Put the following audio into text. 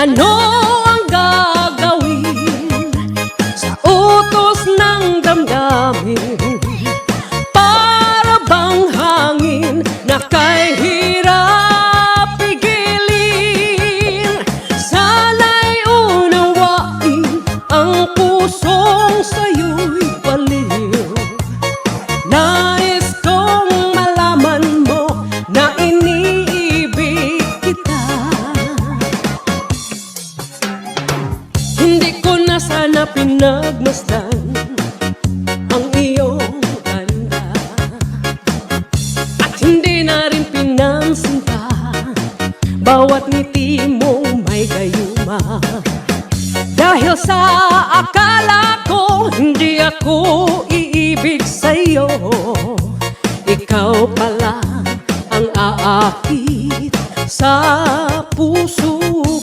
Ano ang gagawin sa utos ng damdamin? Para bang hangin na kay hirap pigilin? Sana'y unawain ang pusong sa'yo'y baliw. Nais kong malaman mo na iniibig kita. Hindi ko na sana pinagmasdan ang iyong ganda, at hindi na rin pinansinta bawat ngiti mong may gayuma. Dahil sa akala ko hindi ako iibig sa'yo, ikaw pala ang aakit sa puso